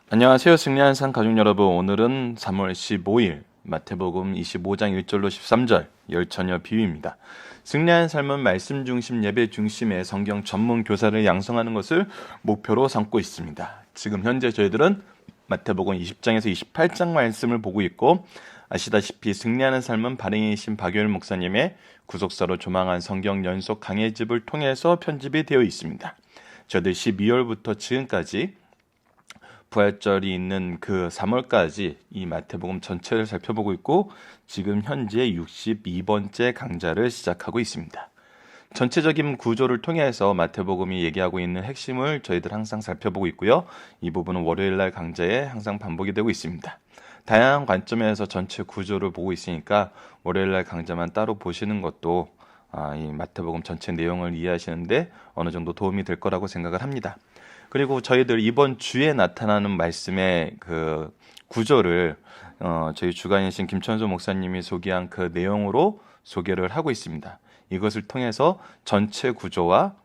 안녕하세요. 승리한 산 가족 여러분. 오늘은 3월 15일 마태복음 25장 1절로 13절 열처녀 비유입니다. 승리한 삶은 말씀 중심 예배 중심의 성경 전문 교사를 양성하는 것을 목표로 삼고 있습니다. 지금 현재 저희들은 마태복음 20장에서 28장 말씀을 보고 있고, 아시다시피 승리하는 삶은 발행이신 박효일 목사님의 구속사로 조망한 성경 연속 강해집을 통해서 편집이 되어 있습니다. 저희들 12월부터 지금까지 부활절이 있는 그 3월까지 이 마태복음 전체를 살펴보고 있고, 지금 현재 62번째 강좌를 시작하고 있습니다. 전체적인 구조를 통해서 마태복음이 얘기하고 있는 핵심을 저희들 항상 살펴보고 있고요. 이 부분은 월요일날 강좌에 항상 반복이 되고 있습니다. 다양한 관점에서 전체 구조를 보고 있으니까 월요일날 강좌만 따로 보시는 것도 이 마태복음 전체 내용을 이해하시는데 어느 정도 도움이 될 거라고 생각을 합니다. 그리고 저희들 이번 주에 나타나는 말씀의 그 구조를 저희 주간이신 김천수 목사님이 소개한 그 내용으로 소개를 하고 있습니다. 이것을 통해서 전체 구조와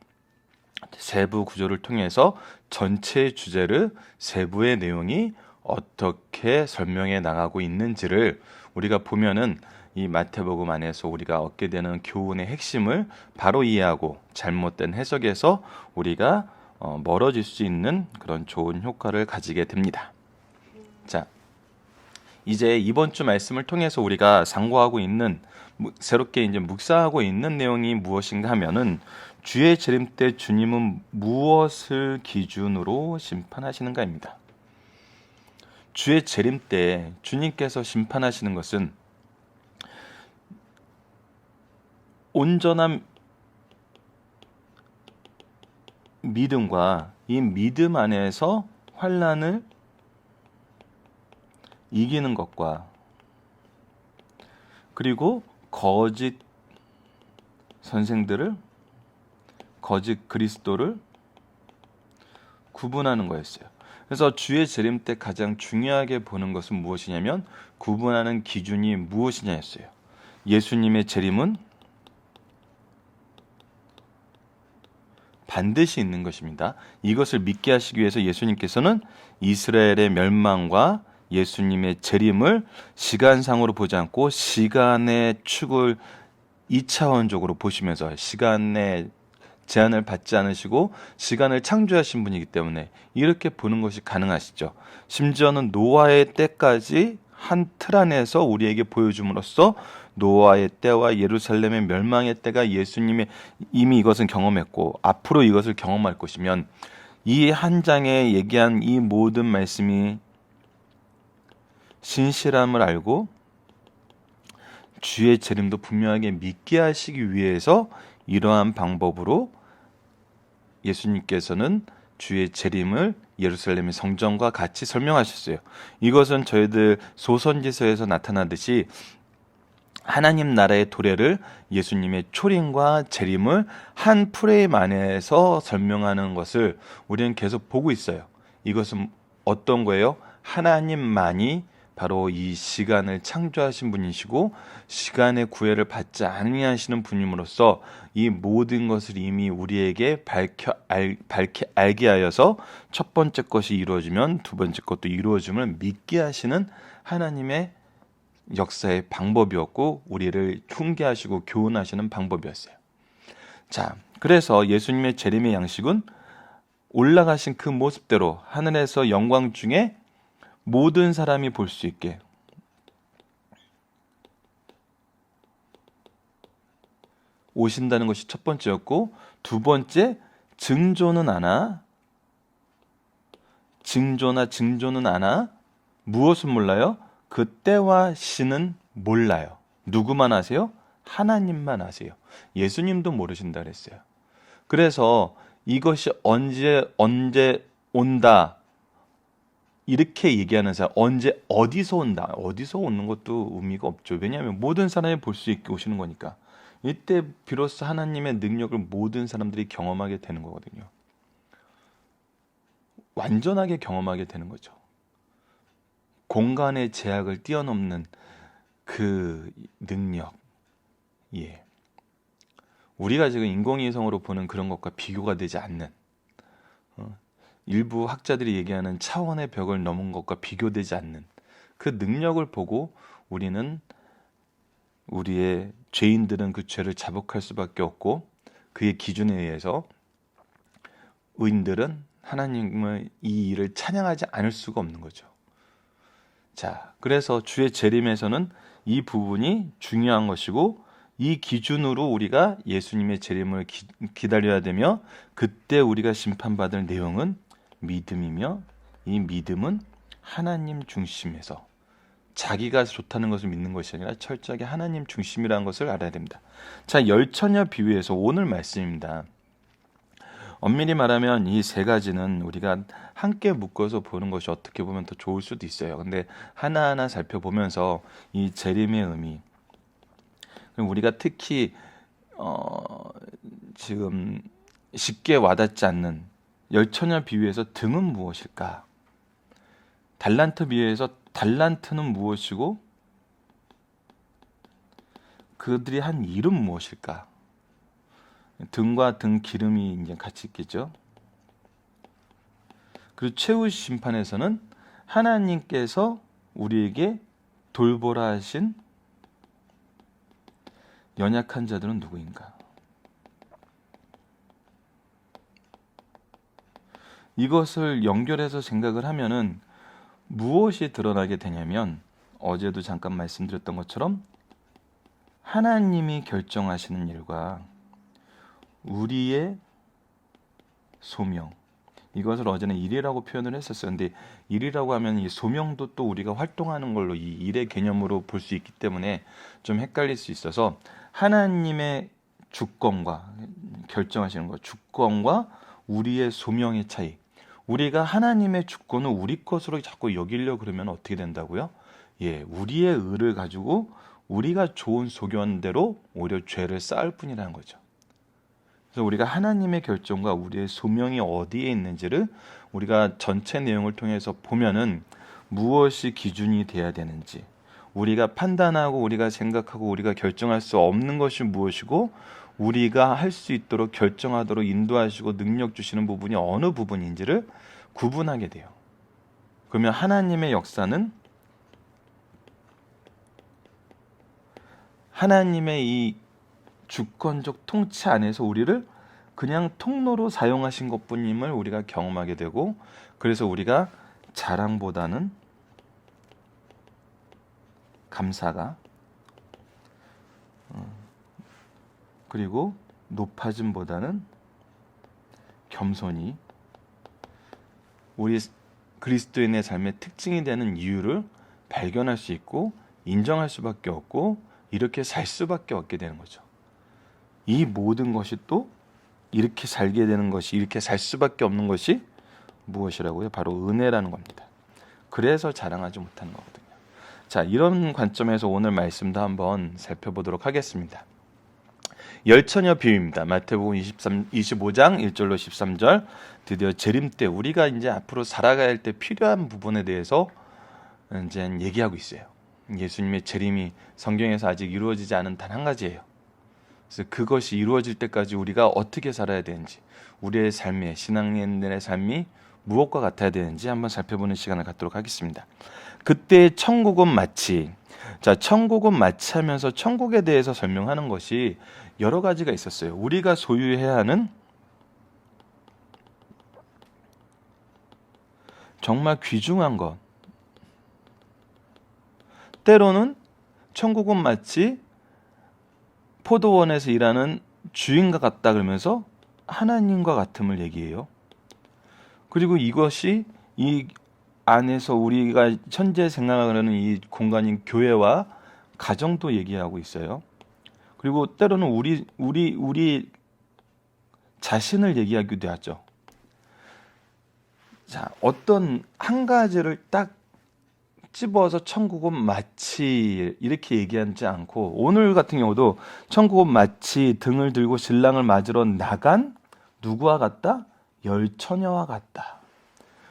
세부 구조를 통해서 전체 주제를 세부의 내용이 어떻게 설명해 나가고 있는지를 우리가 보면은 이 마태복음 안에서 우리가 얻게 되는 교훈의 핵심을 바로 이해하고 잘못된 해석에서 우리가 멀어질 수 있는 그런 좋은 효과를 가지게 됩니다. 자, 이제 이번 주 말씀을 통해서 우리가 상고하고 있는, 새롭게 이제 묵상하고 있는 내용이 무엇인가 하면은, 주의 재림 때 주님은 무엇을 기준으로 심판하시는가입니다. 주의 재림 때 주님께서 심판하시는 것은 온전한 믿음과 이 믿음 안에서 환난을 이기는 것과, 그리고 거짓 선생들을, 거짓 그리스도를 구분하는 거였어요. 그래서 주의 재림 때 가장 중요하게 보는 것은 무엇이냐면, 구분하는 기준이 무엇이냐였어요. 예수님의 재림은 반드시 있는 것입니다. 이것을 믿게 하시기 위해서 예수님께서는 이스라엘의 멸망과 예수님의 재림을 시간상으로 보지 않고 시간의 축을 2차원적으로 보시면서, 시간의 제한을 받지 않으시고 시간을 창조하신 분이기 때문에 이렇게 보는 것이 가능하시죠. 심지어는 노아의 때까지 한 틀 안에서 우리에게 보여줌으로써 노아의 때와 예루살렘의 멸망의 때가 예수님이 이미 이것은 경험했고 앞으로 이것을 경험할 것이면, 이 한 장에 얘기한 이 모든 말씀이 신실함을 알고 주의 재림도 분명하게 믿게 하시기 위해서 이러한 방법으로 예수님께서는 주의 재림을 예루살렘의 성전과 같이 설명하셨어요. 이것은 저희들 소선지서에서 나타나듯이 하나님 나라의 도래를, 예수님의 초림과 재림을 한 프레임 안에서 설명하는 것을 우리는 계속 보고 있어요. 이것은 어떤 거예요? 하나님만이 바로 이 시간을 창조하신 분이시고 시간의 구애를 받지 아니하시는 분임으로써 이 모든 것을 이미 우리에게 밝게 알게 하여서 첫 번째 것이 이루어지면 두 번째 것도 이루어짐을 믿게 하시는 하나님의 역사의 방법이었고, 우리를 훈계하시고 교훈하시는 방법이었어요. 자, 그래서 예수님의 재림의 양식은 올라가신 그 모습대로 하늘에서 영광 중에 모든 사람이 볼 수 있게 오신다는 것이 첫 번째였고, 두 번째, 증조는 않아, 증조는 않아, 무엇은 몰라요? 그 때와 시는 몰라요. 누구만 아세요? 하나님만 아세요. 예수님도 모르신다 그랬어요. 그래서 이것이 언제 온다 이렇게 얘기하는 사람, 언제 어디서 온다, 어디서 오는 것도 의미가 없죠. 왜냐하면 모든 사람이 볼 수 있게 오시는 거니까. 이때 비로소 하나님의 능력을 모든 사람들이 경험하게 되는 거거든요. 완전하게 경험하게 되는 거죠. 공간의 제약을 뛰어넘는 그 능력. 예. 우리가 지금 인공위성으로 보는 그런 것과 비교가 되지 않는, 일부 학자들이 얘기하는 차원의 벽을 넘은 것과 비교되지 않는 그 능력을 보고 우리의 죄인들은 그 죄를 자복할 수밖에 없고, 그의 기준에 의해서 의인들은 하나님의 이 일을 찬양하지 않을 수가 없는 거죠. 자, 그래서 주의 재림에서는 이 부분이 중요한 것이고, 이 기준으로 우리가 예수님의 재림을 기다려야 되며, 그때 우리가 심판받을 내용은 믿음이며, 이 믿음은 하나님 중심에서 자기가 좋다는 것을 믿는 것이 아니라 철저하게 하나님 중심이라는 것을 알아야 됩니다. 자, 열처녀 비유에서 오늘 말씀입니다. 엄밀히 말하면 이 세 가지는 우리가 함께 묶어서 보는 것이 어떻게 보면 더 좋을 수도 있어요. 근데 하나하나 살펴보면서 이 재림의 의미, 우리가 특히 지금 쉽게 와닿지 않는 열처녀 비유에서 등은 무엇일까? 달란트 비유에서 달란트는 무엇이고 그들이 한 일은 무엇일까? 등과 등 기름이 이제 같이 있겠죠. 그리고 최후 심판에서는 하나님께서 우리에게 돌보라 하신 연약한 자들은 누구인가? 이것을 연결해서 생각을 하면은 무엇이 드러나게 되냐면, 어제도 잠깐 말씀드렸던 것처럼 하나님이 결정하시는 일과 우리의 소명, 이것을 어제는 일이라고 표현을 했었어요. 근데 일이라고 하면 이 소명도 또 우리가 활동하는 걸로 이 일의 개념으로 볼 수 있기 때문에 좀 헷갈릴 수 있어서, 하나님의 주권과 결정하시는 것, 주권과 우리의 소명의 차이. 우리가 하나님의 주권을 우리 것으로 자꾸 여기려고 그러면 어떻게 된다고요? 예, 우리의 의를 가지고 우리가 좋은 소견대로 오히려 죄를 쌓을 뿐이라는 거죠. 그래서 우리가 하나님의 결정과 우리의 소명이 어디에 있는지를 우리가 전체 내용을 통해서 보면은 무엇이 기준이 돼야 되는지, 우리가 판단하고 우리가 생각하고 우리가 결정할 수 없는 것이 무엇이고, 우리가 할 수 있도록 결정하도록 인도하시고 능력 주시는 부분이 어느 부분인지를 구분하게 돼요. 그러면 하나님의 역사는 하나님의 이 주권적 통치 안에서 우리를 그냥 통로로 사용하신 것뿐임을 우리가 경험하게 되고, 그래서 우리가 자랑보다는 감사가, 그리고 높아짐보다는 겸손이 우리 그리스도인의 삶의 특징이 되는 이유를 발견할 수 있고 인정할 수밖에 없고 이렇게 살 수밖에 없게 되는 거죠. 이 모든 것이 또 이렇게 살게 되는 것이, 이렇게 살 수밖에 없는 것이 무엇이라고요? 바로 은혜라는 겁니다. 그래서 자랑하지 못하는 거거든요. 자, 이런 관점에서 오늘 말씀도 한번 살펴보도록 하겠습니다. 열처녀 비유입니다. 마태복음 25장 1절로 13절. 드디어 재림 때 우리가 이제 앞으로 살아가야 할 때 필요한 부분에 대해서 이제 얘기하고 있어요. 예수님의 재림이 성경에서 아직 이루어지지 않은 단 한 가지예요. 그래서 그것이 이루어질 때까지 우리가 어떻게 살아야 되는지, 우리의 삶의 신앙인들의 삶이 무엇과 같아야 되는지 한번 살펴보는 시간을 갖도록 하겠습니다. 그때 천국은 마치, 자, 천국은 마치 하면서 천국에 대해서 설명하는 것이 여러 가지가 있었어요. 우리가 소유해야 하는 정말 귀중한 것, 때로는 천국은 마치 포도원에서 일하는 주인과 같다 그러면서 하나님과 같음을 얘기해요. 그리고 이것이 이 안에서 우리가 현재 생각하는 이 공간인 교회와 가정도 얘기하고 있어요. 그리고 때로는 우리 자신을 얘기하기도 하죠. 자, 어떤 한 가지를 딱 집어서 천국은 마치 이렇게 얘기하지 않고, 오늘 같은 경우도 천국은 마치 등을 들고 신랑을 맞으러 나간 누구와 같다? 열처녀와 같다.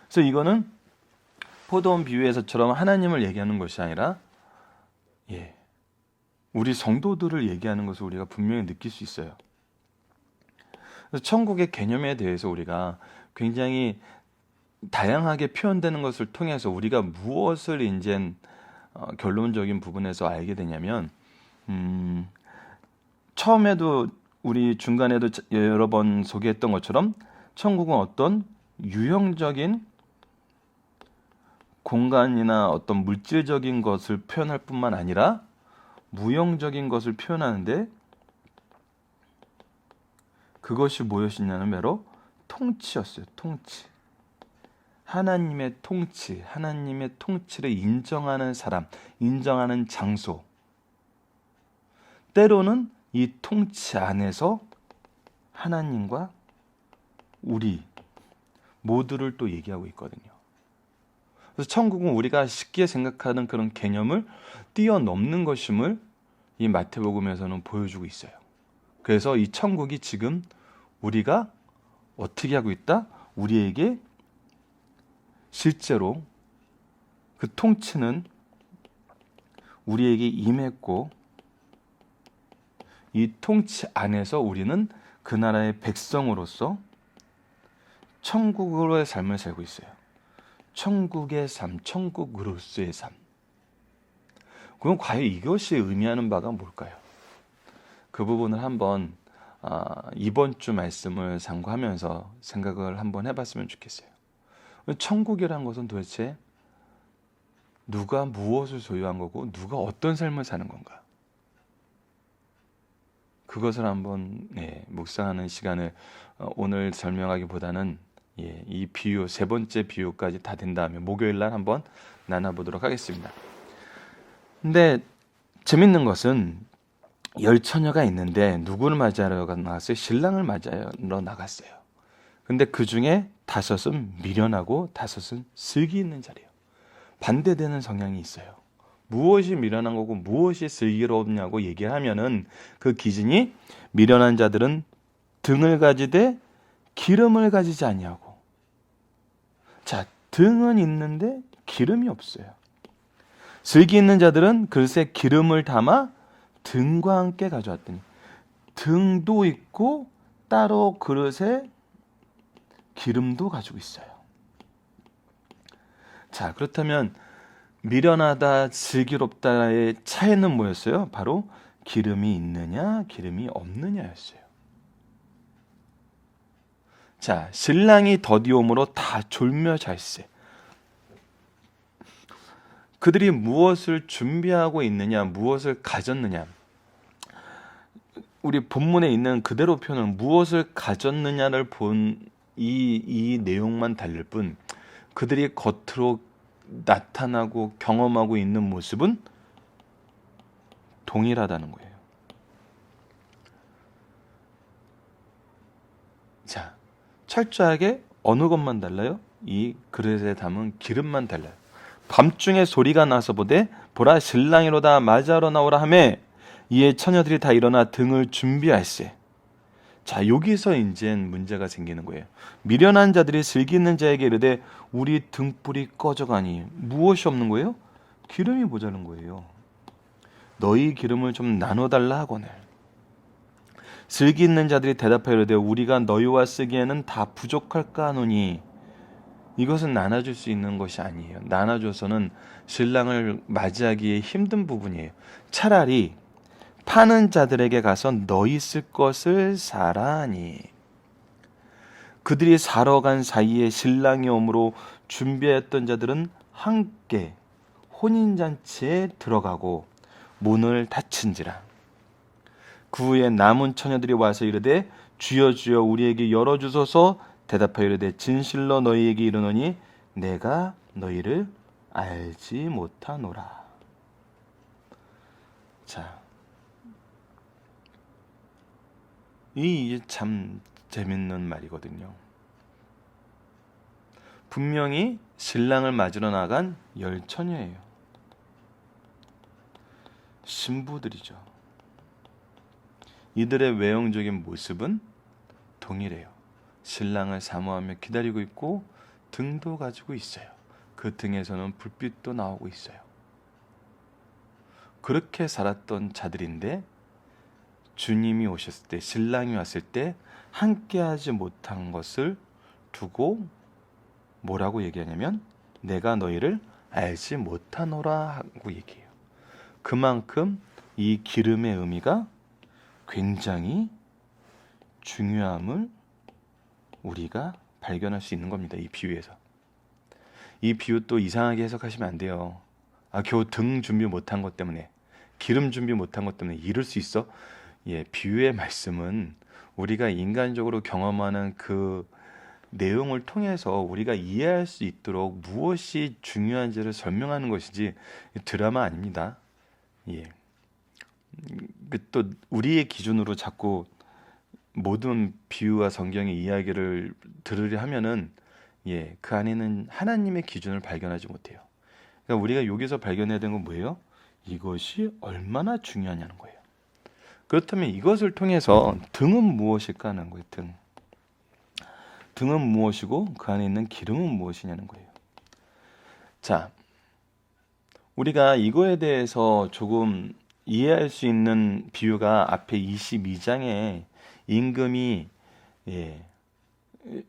그래서 이거는 포도원 비유에서처럼 하나님을 얘기하는 것이 아니라 우리 성도들을 얘기하는 것을 우리가 분명히 느낄 수 있어요. 그래서 천국의 개념에 대해서 우리가 굉장히 다양하게 표현되는 것을 통해서 우리가 무엇을 이제 결론적인 부분에서 알게 되냐면, 처음에도 우리 중간에도 여러 번 소개했던 것처럼 천국은 어떤 유형적인 공간이나 어떤 물질적인 것을 표현할 뿐만 아니라 무형적인 것을 표현하는데, 그것이 무엇이냐면 바로 통치였어요. 통치. 하나님의 통치, 하나님의 통치를 인정하는 사람, 인정하는 장소. 때로는 이 통치 안에서 하나님과 우리 모두를 또 얘기하고 있거든요. 그래서 천국은 우리가 쉽게 생각하는 그런 개념을 뛰어넘는 것임을 이 마태복음에서는 보여주고 있어요. 그래서 이 천국이 지금 우리가 어떻게 하고 있다? 우리에게 실제로 그 통치는 우리에게 임했고, 이 통치 안에서 우리는 그 나라의 백성으로서 천국으로의 삶을 살고 있어요. 천국의 삶, 천국으로서의 삶. 그럼 과연 이것이 의미하는 바가 뭘까요? 그 부분을 한번 이번 주 말씀을 참고하면서 생각을 한번 해봤으면 좋겠어요. 천국이란 것은 도대체 누가 무엇을 소유한 거고 누가 어떤 삶을 사는 건가? 그것을 한번 묵상하는 시간을 오늘 설명하기보다는 이 비유, 세 번째 비유까지 다 된 다음에 목요일 날 한번 나눠보도록 하겠습니다. 근데 재밌는 것은 열 처녀가 있는데 누구를 맞이하러 나갔어요? 신랑을 맞이하러 나갔어요. 근데 그 중에 5은 미련하고 5은 슬기 있는 자리예요. 반대되는 성향이 있어요. 무엇이 미련한 거고 무엇이 슬기롭냐고 얘기를 하면은 그 기준이, 미련한 자들은 등을 가지되 기름을 가지지 아니하고. 자, 등은 있는데 기름이 없어요. 슬기 있는 자들은 글쎄 기름을 담아 등과 함께 가져왔더니 등도 있고 따로 그릇에 기름도 가지고 있어요. 자, 그렇다면 미련하다, 슬기롭다의 차이는 뭐였어요? 바로 기름이 있느냐, 기름이 없느냐였어요. 자, 신랑이 더디옴으로 다 졸며 잘세. 그들이 무엇을 준비하고 있느냐, 무엇을 가졌느냐. 우리 본문에 있는 그대로 표현은 무엇을 가졌느냐를 본 이 내용만 달릴 뿐, 그들이 겉으로 나타나고 경험하고 있는 모습은 동일하다는 거예요. 자, 철저하게 어느 것만 달라요? 이 그릇에 담은 기름만 달라요. 밤중에 소리가 나서 보라 신랑이로다 맞이하러 나오라 하매 이에 처녀들이 다 일어나 등을 준비할세. 자, 여기서 이제 문제가 생기는 거예요. 미련한 자들이 슬기 있는 자에게 이르되 우리 등불이 꺼져가니 무엇이 없는 거예요? 기름이 모자른 거예요. 너희 기름을 좀 나눠달라 하거늘. 슬기 있는 자들이 대답하여 이르되 우리가 너희와 쓰기에는 다 부족할까 하노니. 이것은 나눠줄 수 있는 것이 아니에요. 나눠줘서는 신랑을 맞이하기에 힘든 부분이에요. 차라리 파는 자들에게 가서 너희 쓸 것을 사라 하니. 그들이 사러 간 사이에 신랑이 오므로 준비했던 자들은 함께 혼인잔치에 들어가고 문을 닫힌지라. 그 후에 남은 처녀들이 와서 이르되 주여 주여 우리에게 열어주소서. 대답하여 이르되 진실로 너희에게 이르노니 내가 너희를 알지 못하노라. 자, 이게 참 재밌는 말이거든요. 분명히 신랑을 맞으러 나간 10처녀예요. 신부들이죠. 이들의 외형적인 모습은 동일해요. 신랑을 사모하며 기다리고 있고 등도 가지고 있어요. 그 등에서는 불빛도 나오고 있어요. 그렇게 살았던 자들인데 주님이 오셨을 때, 신랑이 왔을 때 함께하지 못한 것을 두고 뭐라고 얘기하냐면 내가 너희를 알지 못하노라 하고 얘기해요. 그만큼 이 기름의 의미가 굉장히 중요함을 우리가 발견할 수 있는 겁니다. 이 비유에서. 이 비유 또 이상하게 해석하시면 안 돼요. 겨우 등 준비 못한 것 때문에, 기름 준비 못한 것 때문에 이럴 수 있어? 예, 비유의 말씀은 우리가 인간적으로 경험하는 그 내용을 통해서 우리가 이해할 수 있도록 무엇이 중요한지를 설명하는 것이지 드라마 아닙니다. 예. 또 우리의 기준으로 자꾸 모든 비유와 성경의 이야기를 들으려 하면은 그 안에는 하나님의 기준을 발견하지 못해요. 그러니까 우리가 여기서 발견해야 되는 건 뭐예요? 이것이 얼마나 중요하냐는 거예요. 그렇다면 이것을 통해서 등은 무엇일까 하는 거예요. 등은 무엇이고 그 안에 있는 기름은 무엇이냐는 거예요. 자, 우리가 이거에 대해서 조금 이해할 수 있는 비유가 앞에 22장에 임금이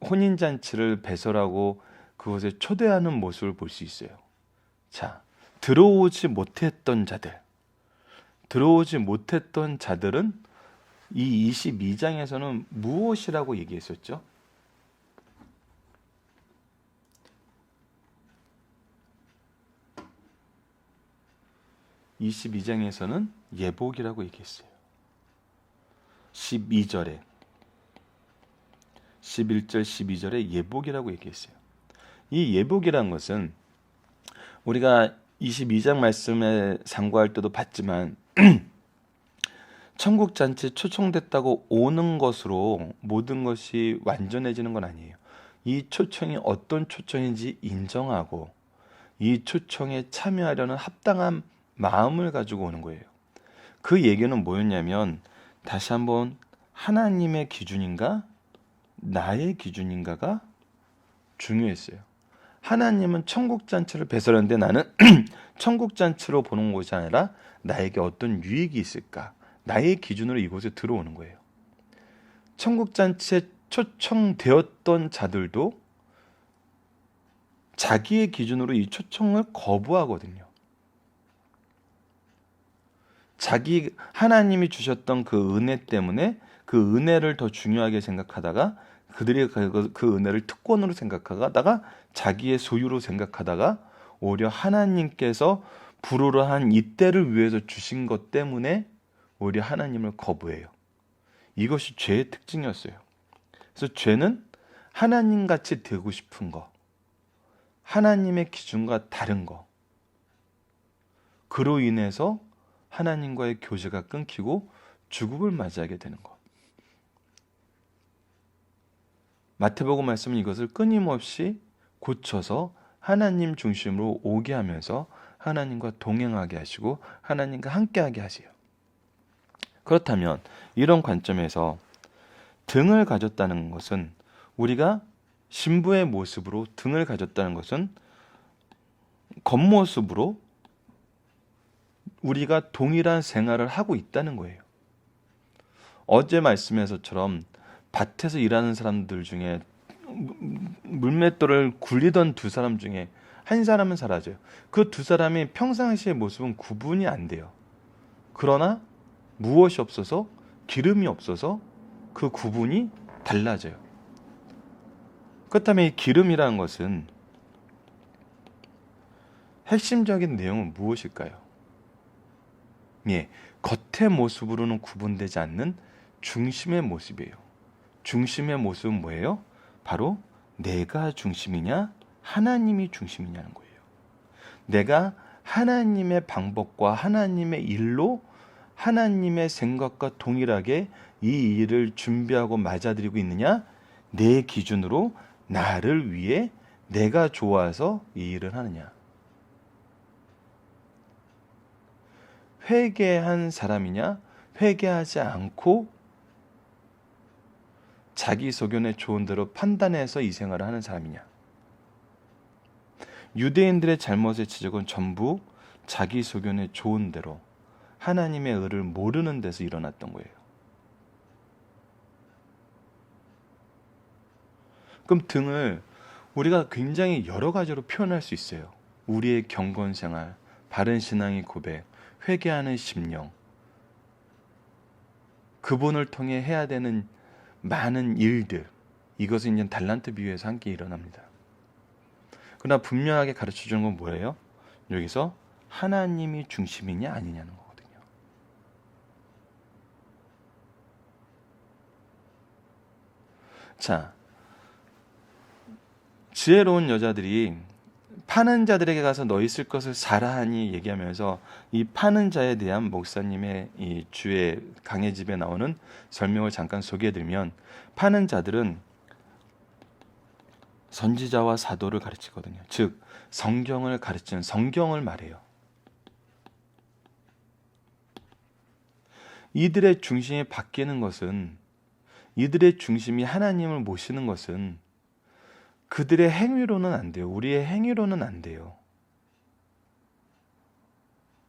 혼인잔치를 배설하고 그것에 초대하는 모습을 볼 수 있어요. 자, 들어오지 못했던 자들은 이 22장에서는 무엇이라고 얘기했었죠? 22장에서는 예복이라고 얘기했어요. 12절에 11절 12절에 예복이라고 얘기했어요. 이 예복이란 것은 우리가 22장 말씀에 상고할 때도 봤지만 천국잔치에 초청됐다고 오는 것으로 모든 것이 완전해지는 건 아니에요. 이 초청이 어떤 초청인지 인정하고 이 초청에 참여하려는 합당한 마음을 가지고 오는 거예요. 그 얘기는 뭐였냐면 다시 한번 하나님의 기준인가 나의 기준인가가 중요했어요. 하나님은 천국잔치를 배설하는데 나는 천국잔치로 보는 것이 아니라 나에게 어떤 유익이 있을까? 나의 기준으로 이곳에 들어오는 거예요. 천국잔치에 초청되었던 자들도 자기의 기준으로 이 초청을 거부하거든요. 하나님이 주셨던 그 은혜 때문에 그 은혜를 더 중요하게 생각하다가 그들이 그 은혜를 특권으로 생각하다가 자기의 소유로 생각하다가 오히려 하나님께서 불우로 한 이때를 위해서 주신 것 때문에 오히려 하나님을 거부해요. 이것이 죄의 특징이었어요. 그래서 죄는 하나님같이 되고 싶은 거, 하나님의 기준과 다른 거, 그로 인해서 하나님과의 교제가 끊기고 죽음을 맞이하게 되는 것. 마태복음 말씀은 이것을 끊임없이 고쳐서 하나님 중심으로 오게 하면서 하나님과 동행하게 하시고 하나님과 함께하게 하세요. 그렇다면 이런 관점에서 등을 가졌다는 것은 우리가 신부의 모습으로 등을 가졌다는 것은 겉모습으로 우리가 동일한 생활을 하고 있다는 거예요. 어제 말씀에서처럼 밭에서 일하는 사람들 중에 물맷돌을 굴리던 두 사람 중에 한 사람은 사라져요. 그 두 사람이 평상시의 모습은 구분이 안 돼요. 그러나 무엇이 없어서 기름이 없어서 그 구분이 달라져요. 그렇다면 이 기름이라는 것은 핵심적인 내용은 무엇일까요? 겉의 모습으로는 구분되지 않는 중심의 모습이에요. 중심의 모습은 뭐예요? 바로 내가 중심이냐 하나님이 중심이냐는 거예요. 내가 하나님의 방법과 하나님의 일로 하나님의 생각과 동일하게 이 일을 준비하고 맞아들이고 있느냐, 내 기준으로 나를 위해 내가 좋아서 이 일을 하느냐. 회개한 사람이냐, 회개하지 않고 자기 소견에 좋은 대로 판단해서 이 생활을 하는 사람이냐. 유대인들의 잘못의 지적은 전부 자기 소견에 좋은 대로 하나님의 의를 모르는 데서 일어났던 거예요. 그럼 등을 우리가 굉장히 여러 가지로 표현할 수 있어요. 우리의 경건 생활, 바른 신앙의 고백, 회개하는 심령, 그분을 통해 해야 되는 많은 일들, 이것은 이제 달란트 비유에서 함께 일어납니다. 그러나 분명하게 가르쳐 주는 건 뭐예요? 여기서 하나님이 중심이냐 아니냐는 거거든요. 자, 지혜로운 여자들이 파는 자들에게 가서 너희 쓸 것을 사라 하니 얘기하면서 이 파는 자에 대한 목사님의 이 주의 강해 집에 나오는 설명을 잠깐 소개해드리면, 파는 자들은 선지자와 사도를 가르치거든요. 즉 성경을 가르치는, 성경을 말해요. 이들의 중심이 바뀌는 것은, 이들의 중심이 하나님을 모시는 것은 그들의 행위로는 안 돼요. 우리의 행위로는 안 돼요.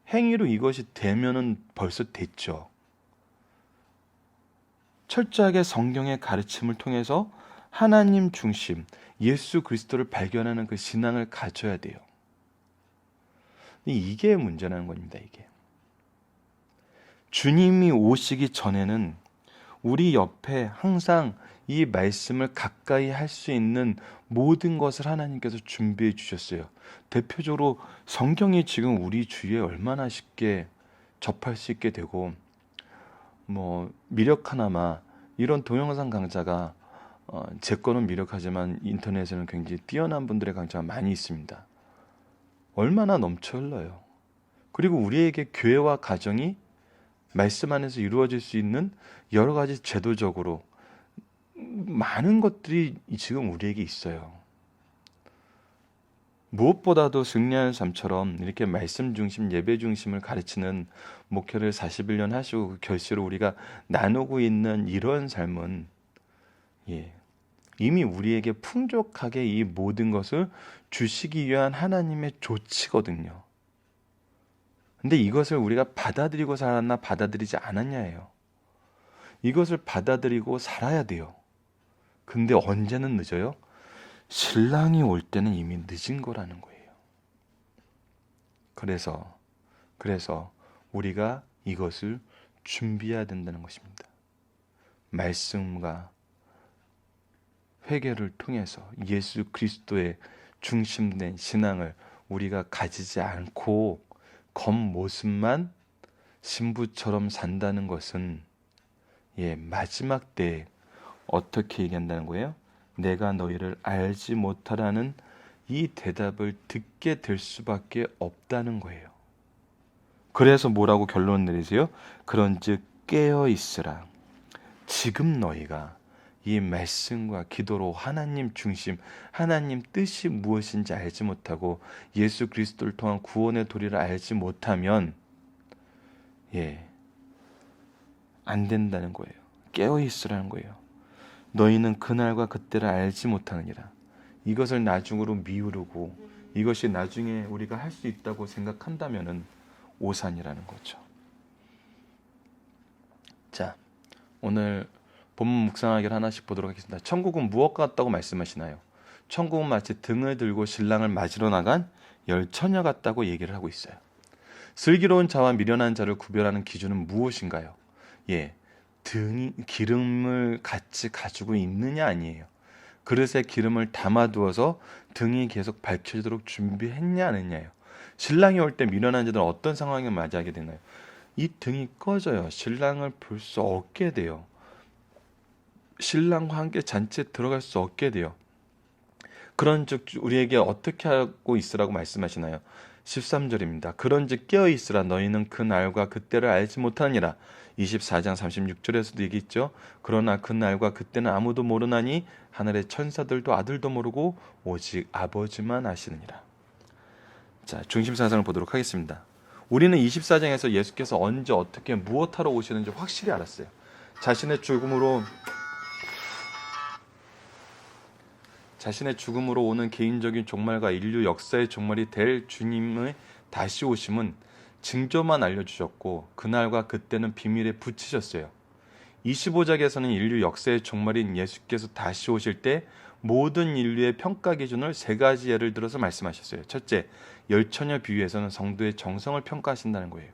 행위로 이것이 되면은 벌써 됐죠. 철저하게 성경의 가르침을 통해서 하나님 중심, 예수 그리스도를 발견하는 그 신앙을 가져야 돼요. 이게 문제라는 겁니다. 이게 주님이 오시기 전에는 우리 옆에 항상 이 말씀을 가까이 할 수 있는 모든 것을 하나님께서 준비해 주셨어요. 대표적으로 성경이 지금 우리 주위에 얼마나 쉽게 접할 수 있게 되고, 미력 하나마 이런 동영상 강좌가 제 거는 미력하지만 인터넷에는 굉장히 뛰어난 분들의 강좌가 많이 있습니다. 얼마나 넘쳐 흘러요. 그리고 우리에게 교회와 가정이 말씀 안에서 이루어질 수 있는 여러 가지 제도적으로 많은 것들이 지금 우리에게 있어요. 무엇보다도 승리하는 삶처럼 이렇게 말씀 중심, 예배 중심을 가르치는 목회를 41년 하시고 그 결실을 우리가 나누고 있는 이런 삶은 이미 우리에게 풍족하게 이 모든 것을 주시기 위한 하나님의 조치거든요. 근데 이것을 우리가 받아들이고 살았나 받아들이지 않았냐예요. 이것을 받아들이고 살아야 돼요. 근데 언제는 늦어요? 신랑이 올 때는 이미 늦은 거라는 거예요. 그래서 우리가 이것을 준비해야 된다는 것입니다. 말씀과 회개를 통해서 예수 그리스도의 중심된 신앙을 우리가 가지지 않고 겉모습만 신부처럼 산다는 것은 마지막 때에 어떻게 얘기한다는 거예요? 내가 너희를 알지 못하라는 이 대답을 듣게 될 수밖에 없다는 거예요. 그래서 뭐라고 결론 내리세요? 그런즉 깨어 있으라. 지금 너희가 이 말씀과 기도로 하나님 중심, 하나님 뜻이 무엇인지 알지 못하고 예수 그리스도를 통한 구원의 도리를 알지 못하면 안 된다는 거예요. 깨어 있으라는 거예요. 너희는 그날과 그때를 알지 못하느니라. 이것을 나중으로 미루고 이것이 나중에 우리가 할 수 있다고 생각한다면은 오산이라는 거죠. 자, 오늘 본문 묵상하기를 하나씩 보도록 하겠습니다. 천국은 무엇 같다고 말씀하시나요? 천국은 마치 등을 들고 신랑을 맞으러 나간 열 처녀 같다고 얘기를 하고 있어요. 슬기로운 자와 미련한 자를 구별하는 기준은 무엇인가요? 기름을 같이 가지고 있느냐 아니에요. 그릇에 기름을 담아두어서 등이 계속 밝혀지도록 준비했냐 안 했냐예요. 신랑이 올 때 미련한 자들은 어떤 상황에 맞이하게 되나요? 이 등이 꺼져요. 신랑을 볼 수 없게 돼요. 신랑과 함께 잔치에 들어갈 수 없게 돼요. 그런즉 우리에게 어떻게 하고 있으라고 말씀하시나요? 13절입니다. 그런즉 깨어 있으라. 너희는 그 날과 그때를 알지 못하니라. 24장 36절에서도 얘기했죠. 그러나 그 날과 그때는 아무도 모르나니 하늘의 천사들도 아들도 모르고 오직 아버지만 아시느니라. 자, 중심 사상을 보도록 하겠습니다. 우리는 24장에서 예수께서 언제 어떻게 무엇하러 오시는지 확실히 알았어요. 자신의 죽음으로 오는 개인적인 종말과 인류 역사의 종말이 될 주님의 다시 오심은 징조만 알려주셨고 그날과 그때는 비밀에 붙이셨어요. 25장에서는 인류 역사의 종말인 예수께서 다시 오실 때 모든 인류의 평가 기준을 세 가지 예를 들어서 말씀하셨어요. 첫째, 열처녀 비유에서는 성도의 정성을 평가하신다는 거예요.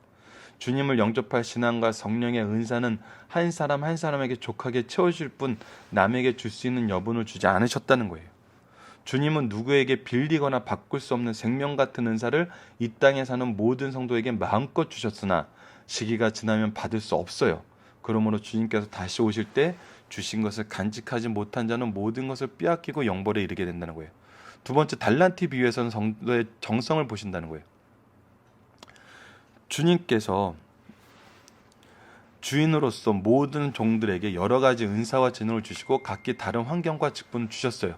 주님을 영접할 신앙과 성령의 은사는 한 사람 한 사람에게 족하게 채워줄 뿐 남에게 줄 수 있는 여분을 주지 않으셨다는 거예요. 주님은 누구에게 빌리거나 바꿀 수 없는 생명 같은 은사를 이 땅에 사는 모든 성도에게 마음껏 주셨으나 시기가 지나면 받을 수 없어요. 그러므로 주님께서 다시 오실 때 주신 것을 간직하지 못한 자는 모든 것을 빼앗기고 영벌에 이르게 된다는 거예요. 두 번째, 달란트 비유에서는 성도의 정성을 보신다는 거예요. 주님께서 주인으로서 모든 종들에게 여러 가지 은사와 재능을 주시고 각기 다른 환경과 직분을 주셨어요.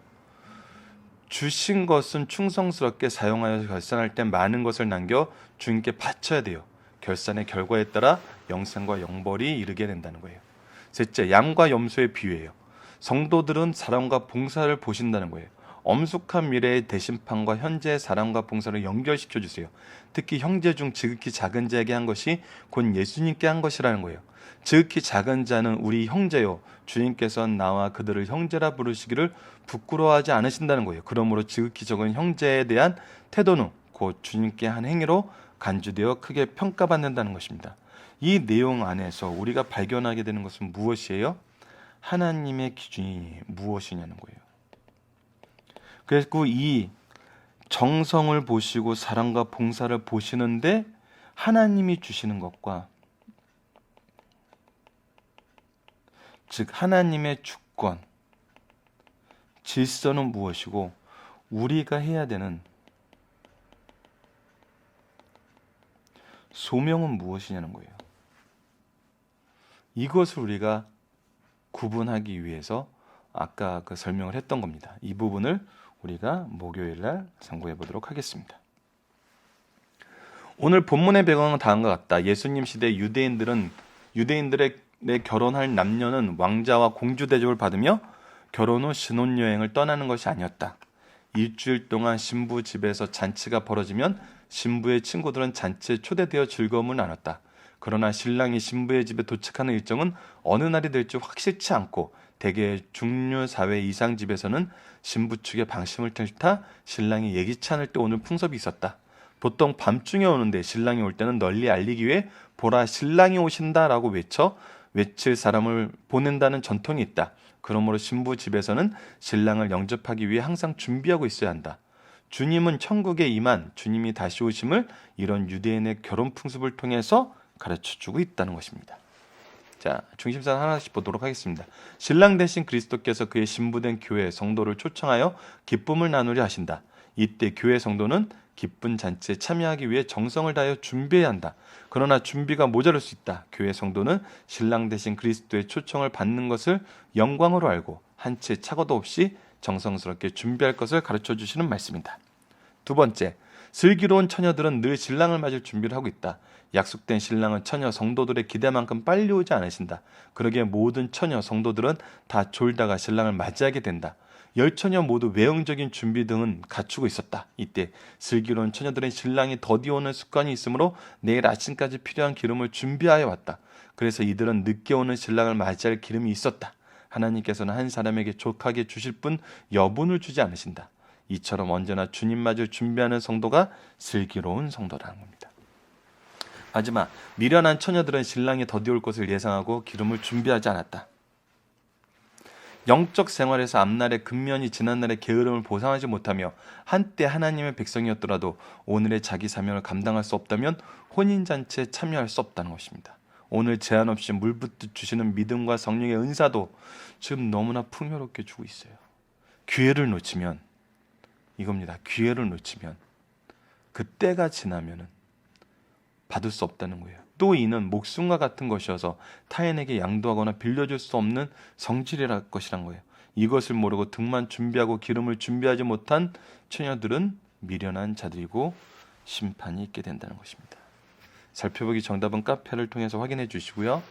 주신 것은 충성스럽게 사용하여 결산할 때 많은 것을 남겨 주님께 바쳐야 돼요. 결산의 결과에 따라 영생과 영벌이 이르게 된다는 거예요. 셋째, 양과 염소의 비유예요. 성도들은 사랑과 봉사를 보신다는 거예요. 엄숙한 미래의 대심판과 현재의 사랑과 봉사를 연결시켜 주세요. 특히 형제 중 지극히 작은 자에게 한 것이 곧 예수님께 한 것이라는 거예요. 지극히 작은 자는 우리 형제요, 주님께서 나와 그들을 형제라 부르시기를 부끄러워하지 않으신다는 거예요. 그러므로 지극히 적은 형제에 대한 태도는 곧 주님께 한 행위로 간주되어 크게 평가받는다는 것입니다. 이 내용 안에서 우리가 발견하게 되는 것은 무엇이에요? 하나님의 기준이 무엇이냐는 거예요. 그리고 이 정성을 보시고 사랑과 봉사를 보시는데 하나님이 주시는 것과, 즉 하나님의 주권, 질서는 무엇이고 우리가 해야 되는 소명은 무엇이냐는 거예요. 이것을 우리가 구분하기 위해서 아까 그 설명을 했던 겁니다. 이 부분을 우리가 목요일 날 상고해 보도록 하겠습니다. 오늘 본문의 배경은 다음과 같다. 예수님 시대 유대인들의 결혼할 남녀는 왕자와 공주 대접을 받으며 결혼 후 신혼여행을 떠나는 것이 아니었다. 일주일 동안 신부 집에서 잔치가 벌어지면 신부의 친구들은 잔치에 초대되어 즐거움을 나눴다. 그러나 신랑이 신부의 집에 도착하는 일정은 어느 날이 될지 확실치 않고 대개 중류 사회 이상 집에서는 신부 측의 방심을 탓하 신랑이 예기치 않을 때 오는 풍습이 있었다. 보통 밤중에 오는데 신랑이 올 때는 널리 알리기 위해 보라 신랑이 오신다라고 외칠 사람을 보낸다는 전통이 있다. 그러므로 신부 집에서는 신랑을 영접하기 위해 항상 준비하고 있어야 한다. 주님은 천국에 임한 주님이 다시 오심을 이런 유대인의 결혼 풍습을 통해서 가르쳐주고 있다는 것입니다. 자, 중심사 하나씩 보도록 하겠습니다. 신랑 대신 그리스도께서 그의 신부된 교회 성도를 초청하여 기쁨을 나누려 하신다. 이때 교회 성도는 기쁜 잔치에 참여하기 위해 정성을 다하여 준비해야 한다. 그러나 준비가 모자랄 수 있다. 교회 성도는 신랑 대신 그리스도의 초청을 받는 것을 영광으로 알고 한 채 착오도 없이 정성스럽게 준비할 것을 가르쳐 주시는 말씀이다. 두 번째, 슬기로운 처녀들은 늘 신랑을 맞을 준비를 하고 있다. 약속된 신랑은 처녀 성도들의 기대만큼 빨리 오지 않으신다. 그러기에 모든 처녀 성도들은 다 졸다가 신랑을 맞이하게 된다. 10처녀 모두 외형적인 준비 등은 갖추고 있었다. 이때 슬기로운 처녀들은 신랑이 더디 오는 습관이 있으므로 내일 아침까지 필요한 기름을 준비하여 왔다. 그래서 이들은 늦게 오는 신랑을 맞이할 기름이 있었다. 하나님께서는 한 사람에게 족하게 주실 뿐 여분을 주지 않으신다. 이처럼 언제나 주님 맞을 준비하는 성도가 슬기로운 성도라는 겁니다. 하지만 미련한 처녀들은 신랑이 더디 올 것을 예상하고 기름을 준비하지 않았다. 영적 생활에서 앞날의 근면이 지난날의 게으름을 보상하지 못하며 한때 하나님의 백성이었더라도 오늘의 자기 사명을 감당할 수 없다면 혼인잔치에 참여할 수 없다는 것입니다. 오늘 제한 없이 물붓듯 주시는 믿음과 성령의 은사도 지금 너무나 풍요롭게 주고 있어요. 기회를 놓치면 이겁니다. 기회를 놓치면 그 때가 지나면은 받을 수 없다는 거예요. 또 이는 목숨과 같은 것이어서 타인에게 양도하거나 빌려줄 수 없는 성질이랄 것이란 거예요. 이것을 모르고 등만 준비하고 기름을 준비하지 못한 처녀들은 미련한 자들이고 심판이 있게 된다는 것입니다. 살펴보기 정답은 카페를 통해서 확인해 주시고요.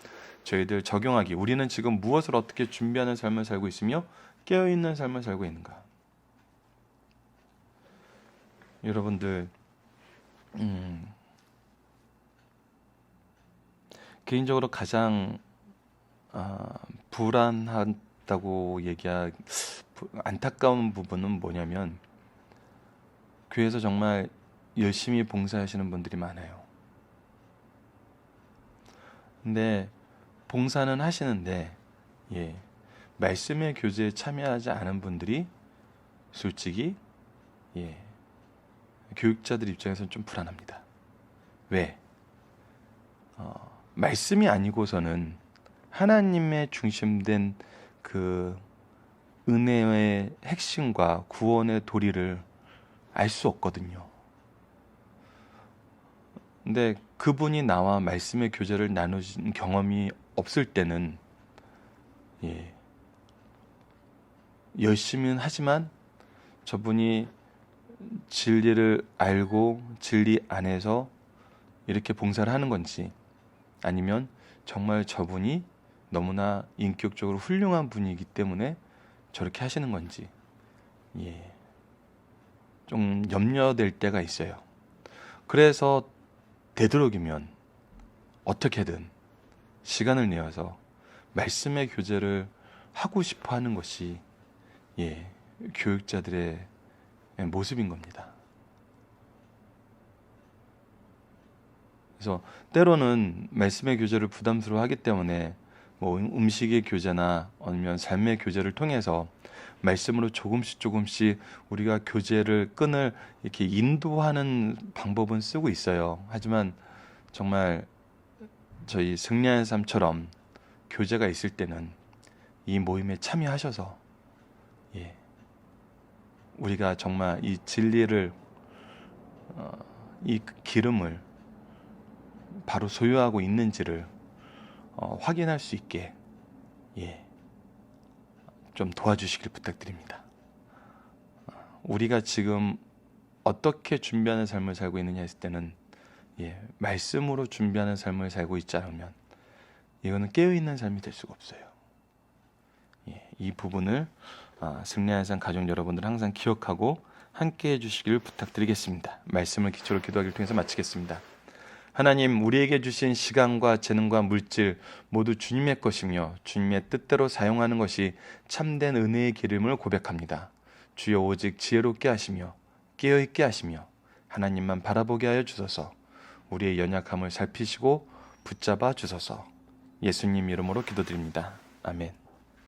저희들 적용하기, 우리는 지금 무엇을 어떻게 준비하는 삶을 살고 있으며 깨어있는 삶을 살고 있는가. 여러분들 개인적으로 가장 불안하다고 안타까운 부분은 뭐냐면 교회에서 정말 열심히 봉사하시는 분들이 많아요. 근데 봉사는 하시는데 말씀의 교제에 참여하지 않은 분들이 솔직히 교육자들 입장에서는 좀 불안합니다. 왜? 말씀이 아니고서는 하나님의 중심된 그 은혜의 핵심과 구원의 도리를 알 수 없거든요. 근데 그분이 나와 말씀의 교제를 나누신 경험이 없을 때는 열심히는 하지만 저분이 진리를 알고 진리 안에서 이렇게 봉사를 하는 건지, 아니면 정말 저분이 너무나 인격적으로 훌륭한 분이기 때문에 저렇게 하시는 건지 좀 염려될 때가 있어요. 그래서 되도록이면 어떻게든 시간을 내어서 말씀의 교제를 하고 싶어 하는 것이 교육자들의 모습인 겁니다. 그래서 때로는 말씀의 교제를 부담스러워하기 때문에 뭐 음식의 교제나 아니면 삶의 교제를 통해서 말씀으로 조금씩 우리가 교제를 끈을 이렇게 인도하는 방법은 쓰고 있어요. 하지만 정말 저희 승리하는 삶처럼 교제가 있을 때는 이 모임에 참여하셔서 우리가 정말 이 진리를 이 기름을 바로 소유하고 있는지를 확인할 수 있게 좀 도와주시길 부탁드립니다. 우리가 지금 어떻게 준비하는 삶을 살고 있느냐 했을 때는 말씀으로 준비하는 삶을 살고 있지 않으면 이거는 깨어있는 삶이 될 수가 없어요. 이 부분을 승리하는 삶 가족 여러분들 항상 기억하고 함께 해주시길 부탁드리겠습니다. 말씀을 기초로 기도하기를 통해서 마치겠습니다. 하나님, 우리에게 주신 시간과 재능과 물질 모두 주님의 것이며 주님의 뜻대로 사용하는 것이 참된 은혜의 기름을 고백합니다. 주여, 오직 지혜롭게 하시며 깨어있게 하시며 하나님만 바라보게 하여 주소서. 우리의 연약함을 살피시고 붙잡아 주소서. 예수님 이름으로 기도드립니다. 아멘.